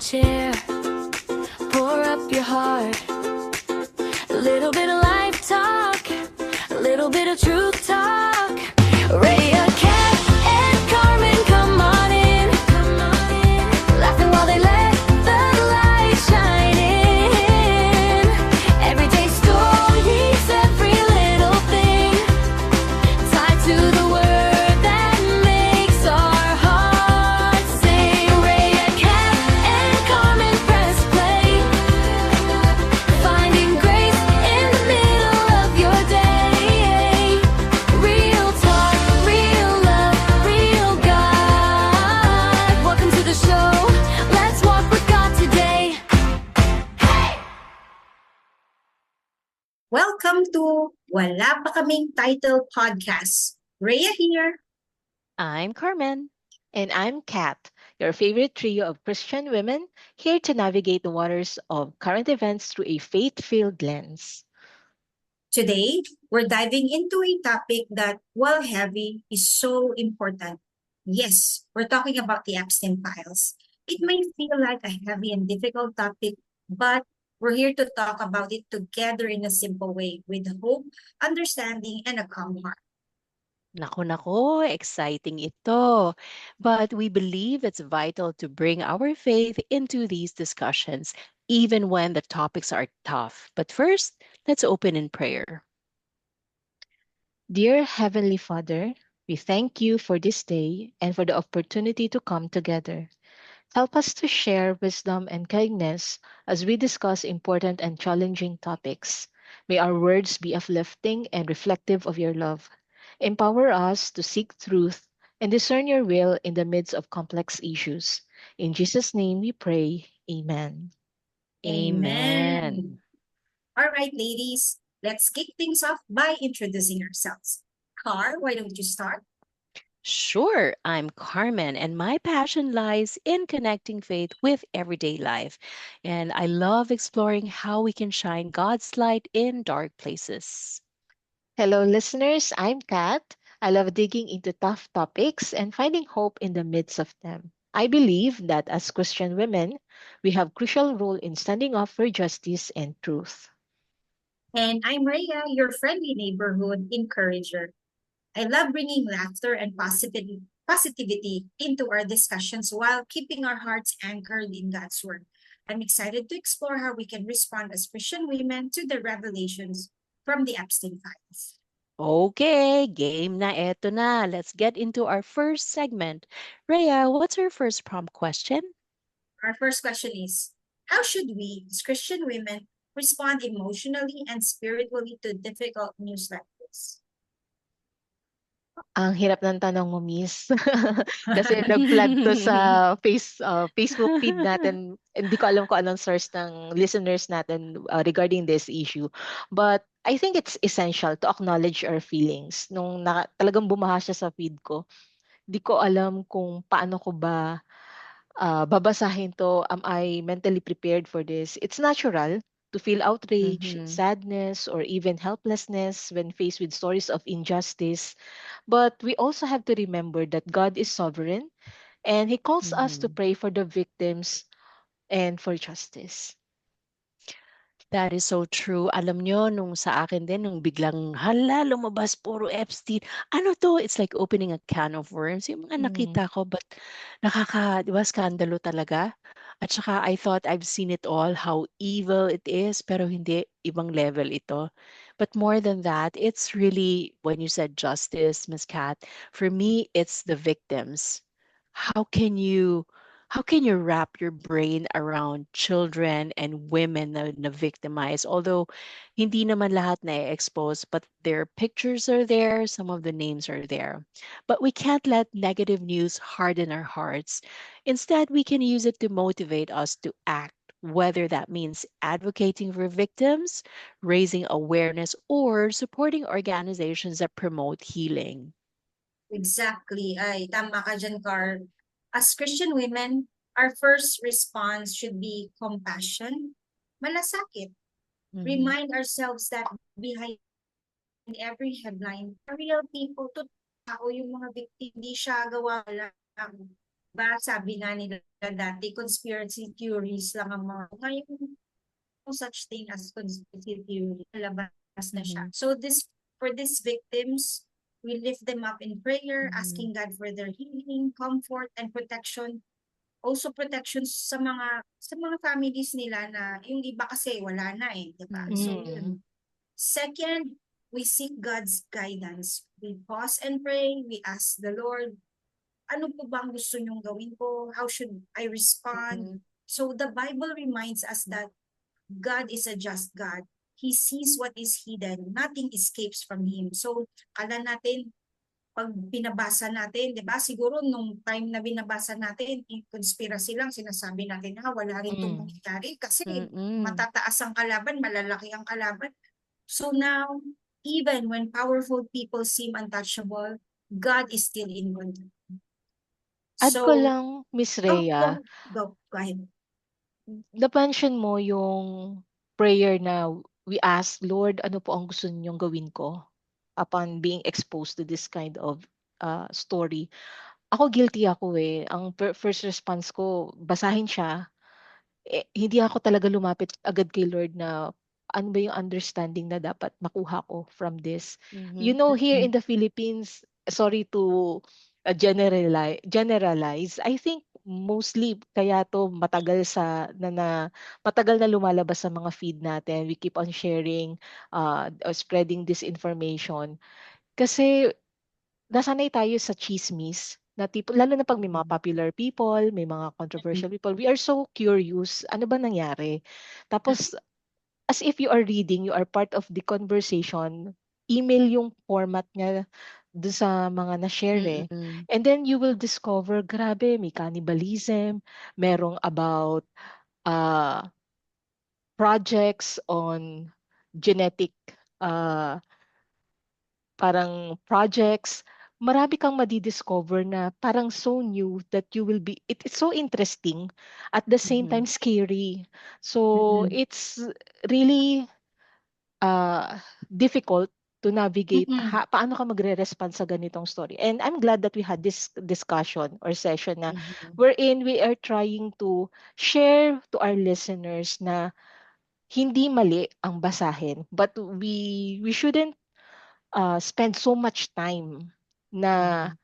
chair, pour up your heart. A little bit of life talk, a little bit of truth talk. Rhea, Kat, and Carmen, come on in. Laughing while they let the light shine in. Everyday stories, every little thing, tied to the word that makes our hearts sing. Rhea, Kat, and Carmen, press play. Finding grace in the middle of your day. Real talk, real love, real God. Welcome to the show. Let's walk with God today. Welcome to Wala Pa Kaming Title Podcast. Rhea here. I'm Carmen. And I'm Kat, your favorite trio of Christian women, here to navigate the waters of current events through a faith filled lens. Today, we're diving into a topic that, while heavy, is so important. Yes, we're talking about the Epstein files. It may feel like a heavy and difficult topic, but we're here to talk about it together in a simple way with hope, understanding, and a calm heart. Naku, exciting ito. But we believe it's vital to bring our faith into these discussions, even when the topics are tough. But first, let's open in prayer. Dear Heavenly Father, we thank you for this day and for the opportunity to come together. Help us to share wisdom and kindness as we discuss important and challenging topics. May our words be uplifting and reflective of your love. Empower us to seek truth and discern your will in the midst of complex issues. In Jesus' name we pray. Amen. Amen. Amen. All right, ladies, let's kick things off by introducing ourselves. Car, why don't you start? Sure, I'm Carmen, and my passion lies in connecting faith with everyday life. And I love exploring how we can shine God's light in dark places. Hello, listeners. I'm Kat. I love digging into tough topics and finding hope in the midst of them. I believe that as Christian women, we have crucial role in standing up for justice and truth. And I'm Rhea, your friendly neighborhood encourager. I love bringing laughter and positivity into our discussions while keeping our hearts anchored in God's Word. I'm excited to explore how we can respond as Christian women to the revelations from the Epstein files. Okay, game na eto na. Let's get into our first segment. Rhea, what's our first prompt question? Our first question is, how should we, as Christian women, respond emotionally and spiritually to difficult news like this? Ang hirap ng tanong mo, miss. Kasi nag-flag 'to sa Facebook feed natin. Hindi ko alam kung anong source ng listeners natin, regarding this issue. But I think it's essential to acknowledge our feelings. Nung talagang bumaha siya sa feed ko, di ko alam kung paano ko ba babasahin 'to. Am I mentally prepared for this? It's natural to feel outrage, Mhm. sadness, or even helplessness when faced with stories of injustice. But we also have to remember that God is sovereign and He calls us to Mhm. pray for the victims and for justice. That is so true. Alam nyo, nung sa akin din, nung biglang, hala, lumabas, puro Epstein. Ano to? It's like opening a can of worms. Yung mga Mm. nakita ko, but di ba, skandalo talaga? At saka, I thought I've seen it all, how evil it is, pero hindi, ibang level ito. But more than that, it's really, when you said justice, Miss Kat, for me, it's the victims. How can you how can you wrap your brain around children and women na victimized? Although hindi naman lahat na expose, but their pictures are there, some of the names are there. But we can't let negative news harden our hearts. Instead, we can use it to motivate us to act, whether that means advocating for victims, raising awareness, or supporting organizations that promote healing. Exactly. Ay, tama ka dyan, Carl. As Christian women, our first response should be compassion, malasakit. Mhm. Remind ourselves that behind every headline, are real people, to tao yung mga victim, hindi siya gawa lang. Ba, sabi nga nila dati, conspiracy theories lang ang mga, ngayon, no such thing as conspiracy theory. Labas na siya. Mhm. So for these victims, we lift them up in prayer, Mhm. asking God for their healing, comfort, and protection. Also protection sa mga families nila na yung iba kasi wala na eh, di ba? So Mhm. yun. Second, we seek God's guidance. We pause and pray. We ask the Lord, ano po bang gusto niyong gawin ko? How should I respond? Mhm. So the Bible reminds us that God is a just God. He sees what is hidden. Nothing escapes from Him. So, kala natin, pag binabasa natin, di ba? Siguro nung time na binabasa natin, conspiracy lang, sinasabi natin, wala rin itong Mm. mangyayari kasi Mm. matataas ang kalaban, malalaki ang kalaban. So now, even when powerful people seem untouchable, God is still in control. Add ko So, lang, Miss go, Rhea, go, go ahead. na-mention mo yung prayer na we ask, Lord, ano po ang gusto ninyong gawin ko upon being exposed to this kind of story. Ako guilty ako eh. Ang first response ko, basahin siya. Hindi ako talaga lumapit agad kay Lord na ano ba yung understanding na dapat makuha ko from this. You Mhm. know, here in the Philippines, sorry to generalize, I think mostly kaya to matagal matagal na lumalabas sa mga feed natin. We keep on sharing, spreading this information. Kasi nasanay tayo sa chismis na tipo lalo na 'pag may mga popular people, may mga controversial people, we are so curious, ano ba nangyari? Tapos as if you are reading, you are part of the conversation, email yung format niya dun sa mga na-share eh. Mm. And then you will discover, grabe, may cannibalism, merong about uh, projects on genetic uh, parang projects, marami kang madi-discover na parang so new that you will be it's so interesting at the same time Mhm. scary. So Mm. it's really difficult to navigate Mm-mm. paano ka magre-respond sa ganitong story. And I'm glad that we had this discussion or session na Mhm. wherein we are trying to share to our listeners na hindi mali ang basahin, but we shouldn't spend so much time na Mhm.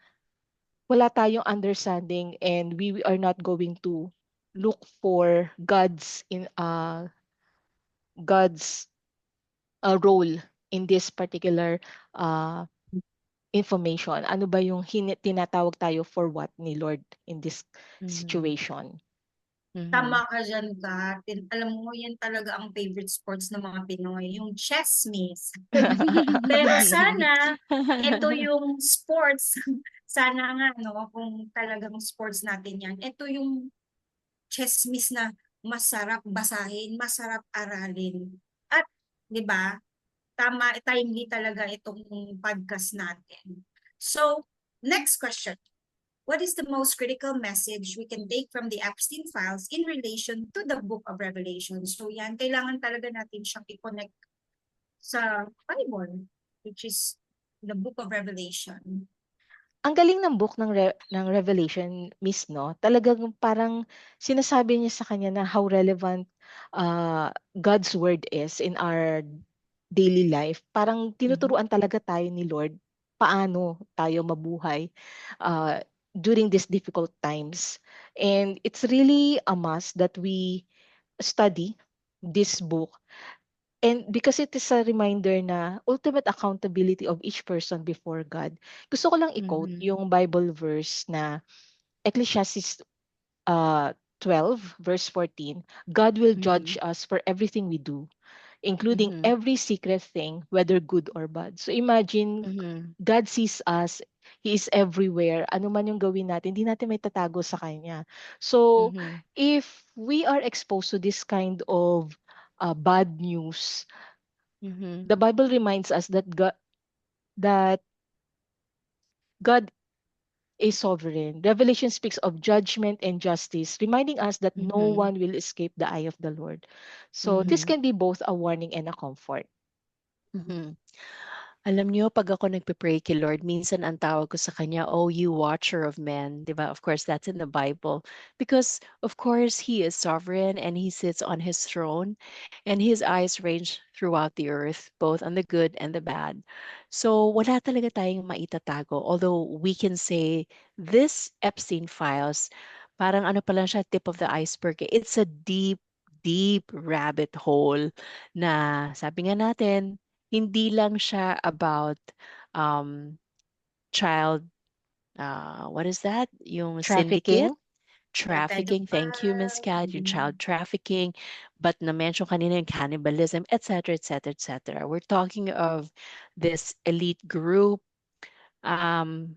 wala tayong understanding and we are not going to look for God's role in this particular uh, information. Ano ba yung tinatawag tayo for what ni Lord in this Mhm. situation? Mhm. Tama ka dyan, Kat. Alam mo, yan talaga ang favorite sports ng mga Pinoy, yung chess miss. Pero sana, ito yung sports. Sana nga, no, kung talagang sports natin yan. Ito yung chess miss na masarap basahin, masarap aralin. At, di ba, timely talaga itong podcast natin. So, next question. What is the most critical message we can take from the Epstein files in relation to the book of Revelation? So yan, kailangan talaga natin siyang i-connect sa Bible, which is the book of Revelation. Ang galing ng book ng Revelation, Miss, no? Talagang parang sinasabi niya sa kanya na how relevant God's word is in our daily life. Parang Mhm. tinuturuan talaga tayo ni Lord paano tayo mabuhay during these difficult times. And it's really a must that we study this book. And because it is a reminder na ultimate accountability of each person before God. Gusto ko lang i-quote Mhm. yung Bible verse na Ecclesiastes 12 verse 14. God will judge Mhm. us for everything we do, including Mhm. every secret thing, whether good or bad. So imagine, Mhm. God sees us. He is everywhere. Ano man yung gawin natin, hindi natin may tatago sa Kanya. So, Mhm. if we are exposed to this kind of bad news, Mhm. the Bible reminds us that God is sovereign. Revelation speaks of judgment and justice, reminding us that no Mhm. one will escape the eye of the Lord. So this Mhm. can be both a warning and a comfort. Mhm. Alam niyo 'pag ako nagpe-pray kay Lord minsan ang tawag ko sa kanya, "Oh, you watcher of men." 'Di ba? Of course, that's in the Bible. Because of course, He is sovereign and He sits on His throne and His eyes range throughout the earth, both on the good and the bad. So, wala talaga tayong maitatago. Although we can say this Epstein files, parang ano pa lang siya, tip of the iceberg, eh. It's a deep, deep rabbit hole na sabi nga natin hindi lang siya about, um, child, what is that? Yung syndicate? Trafficking? Yung Trafficking, thank you, Miss pedophile, Kat, yung child trafficking, but na-mention kanina yung cannibalism, et cetera, et cetera, et cetera. We're talking of this elite group, um,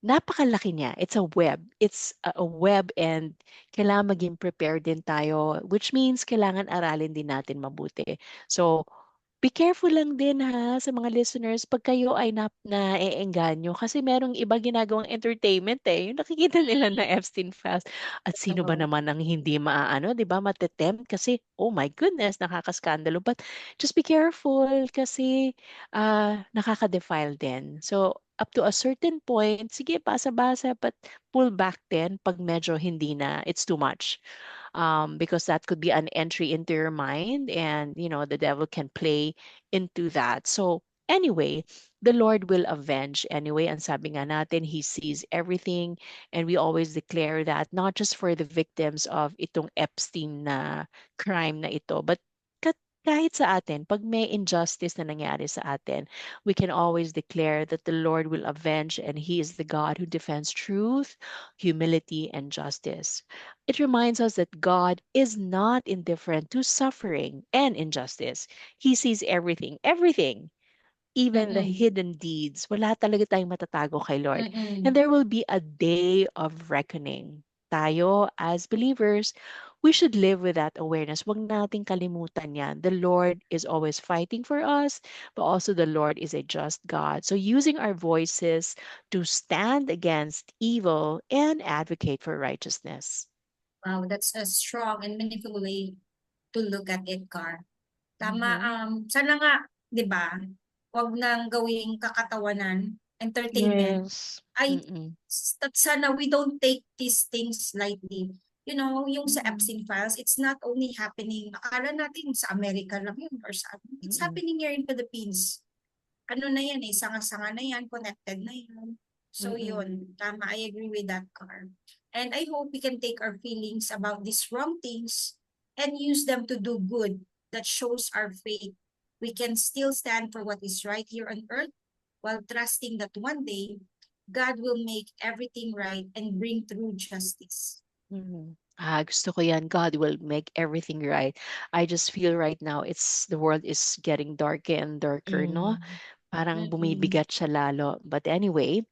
napakalaki niya. It's a web. It's a web and kailangan maging prepared din tayo, which means kailangan aralin din natin mabuti. So, be careful lang din ha sa mga listeners 'pag kayo ay naeengganyo kasi merong iba ginagawang entertainment, eh, yung nakikita nila na Epstein Files at sino ba oo. naman ang hindi maaano, 'di ba, kasi, oh my goodness, nakakaskandalo. But just be careful kasi, nakaka-defile din. So, up to a certain point, sige basa-basa but pull back din 'pag medyo hindi na, it's too much. Because that could be an entry into your mind and the devil can play into that. So anyway, the Lord will avenge anyway, and sabi nga natin he sees everything, and we always declare that not just for the victims of itong Epstein na crime na ito, but kahit sa atin, pag may injustice na nangyari sa atin, we can always declare that the Lord will avenge and He is the God who defends truth, humility, and justice. It reminds us that God is not indifferent to suffering and injustice. He sees everything, everything, even the Mm, hidden deeds. Wala talaga tayong matatago kay Lord. And mm. there will be a day of reckoning. Tayo, as believers, we should live with that awareness. Huwag nating kalimutan yan. The Lord is always fighting for us, but also the Lord is a just God. So using our voices to stand against evil and advocate for righteousness. Wow, that's a strong and meaningful way to look at it, Car. Tama, Mhm. sana nga, 'di ba, 'wag nang gawing kakatawanan, entertainment. Yes. Ay, Mm-mm. sana we don't take these things lightly. You know, yung sa Mm-mm. Epstein Files, it's not only happening, akala natin sa Amerika lang yun or sa, it's Mm-mm. happening here in Philippines. Ano na yan eh, sanga-sanga na yan, connected na yan. So Mm-mm. yun, tama, I agree with that, Car. And I hope we can take our feelings about these wrong things and use them to do good that shows our faith. We can still stand for what is right here on earth while trusting that one day God will make everything right and bring through justice. Mhm. Gusto ko yan. God will make everything right. I just feel right now the world is getting darker and darker, no? Mm. Parang Mm-mm. bumibigat siya lalo. But anyway,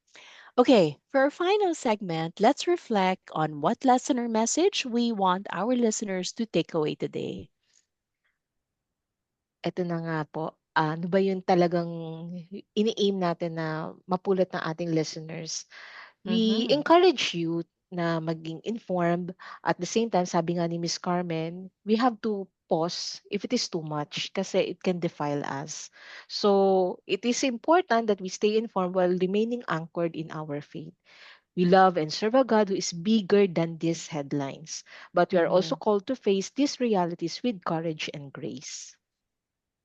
okay, for our final segment, let's reflect on what lesson or message we want our listeners to take away today. Eto na nga po, ano ba yung talagang ini-aim natin na mapulot ng ating listeners? We Mm-hmm. encourage you na maging informed. At the same time, sabi nga ni Miss Carmen, we have to pause if it is too much kasi it can defile us. So, it is important that we stay informed while remaining anchored in our faith. We love and serve a God who is bigger than these headlines, but we are also Mm-hmm. called to face these realities with courage and grace.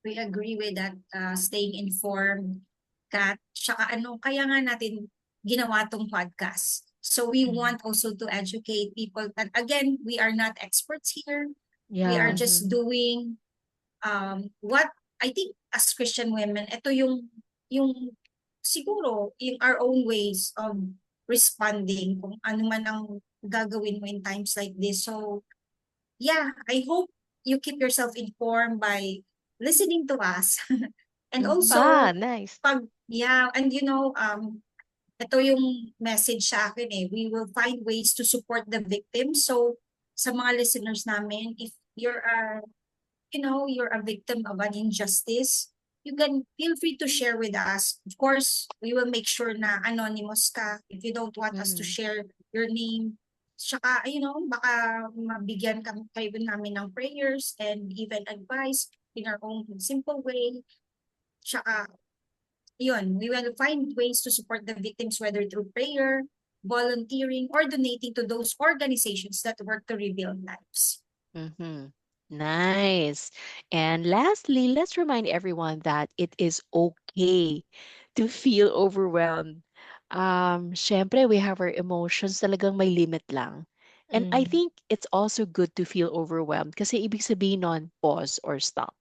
We agree with that, staying informed, Kat. Tsaka ano, kaya nga natin ginawa tong podcast. So we Mm-hmm. want also to educate people. And again, we are not experts here. We are Yeah. just Mm-hmm. doing what I think as Christian women, ito yung siguro yung our own ways of responding kung ano man ang gagawin mo in times like this. So yeah, I hope you keep yourself informed by listening to us. And Mhm. also, Nice. and ito yung message sa akin eh, we will find ways to support the victims. So, sa mga listeners namin, if you're a victim of an injustice, you can feel free to share with us. Of course, we will make sure na anonymous ka if you don't want us to Mm-hmm. share your name. Tsaka, baka mabigyan kayo namin ng prayers and even advice in our own simple way. Tsaka, we will find ways to support the victims, whether through prayer, volunteering, or donating to those organizations that work to rebuild lives. Mm-hmm. Nice. And lastly, let's remind everyone that it is okay to feel overwhelmed. Syempre, we have our emotions, talagang may limit lang. And I Mm. think it's also good to feel overwhelmed kasi ibig sabihin nun, pause or stop.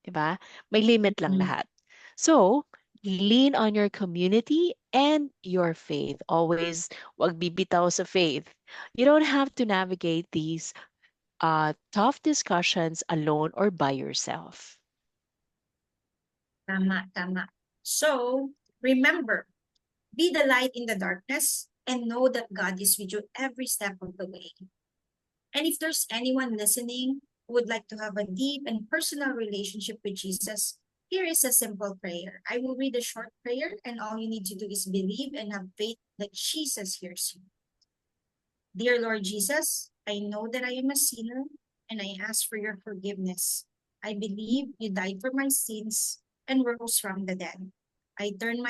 Diba? May limit lang Mhm. lahat. So, lean on your community and your faith. Always, wag bibitaw sa faith. You don't have to navigate these tough discussions alone or by yourself. Tama, tama. So, remember, be the light in the darkness and know that God is with you every step of the way. And if there's anyone listening who would like to have a deep and personal relationship with Jesus, here is a simple prayer. I will read a short prayer, and all you need to do is believe and have faith that Jesus hears you. Dear Lord Jesus, I know that I am a sinner and I ask for your forgiveness. I believe you died for my sins and rose from the dead. I turn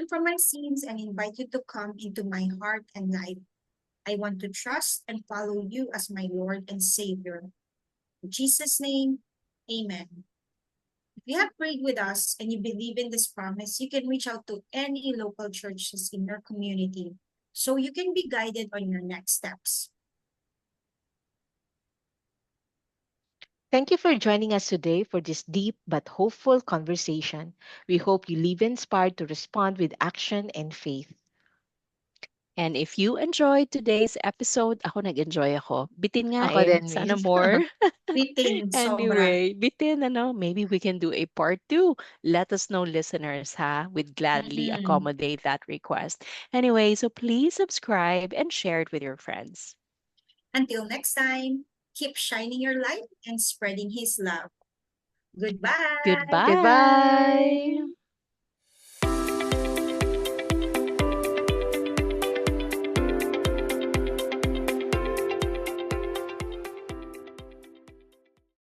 from my sins and invite you to come into my heart and life. I want to trust and follow you as my Lord and Savior. In Jesus' name, amen. If you have prayed with us and you believe in this promise, you can reach out to any local churches in your community so you can be guided on your next steps. Thank you for joining us today for this deep but hopeful conversation. We hope you leave inspired to respond with action and faith. And if you enjoyed today's episode, ako nag-enjoy ako. Bitin nga Ako eh. din, Sana Miss. more. Bitin, sobra. Anyway, bitin maybe we can do a part 2. Let us know, listeners, ha? We'd gladly Mm-mm. accommodate that request. Anyway, so please subscribe and share it with your friends. Until next time, keep shining your light and spreading His love. Goodbye. Goodbye. Goodbye.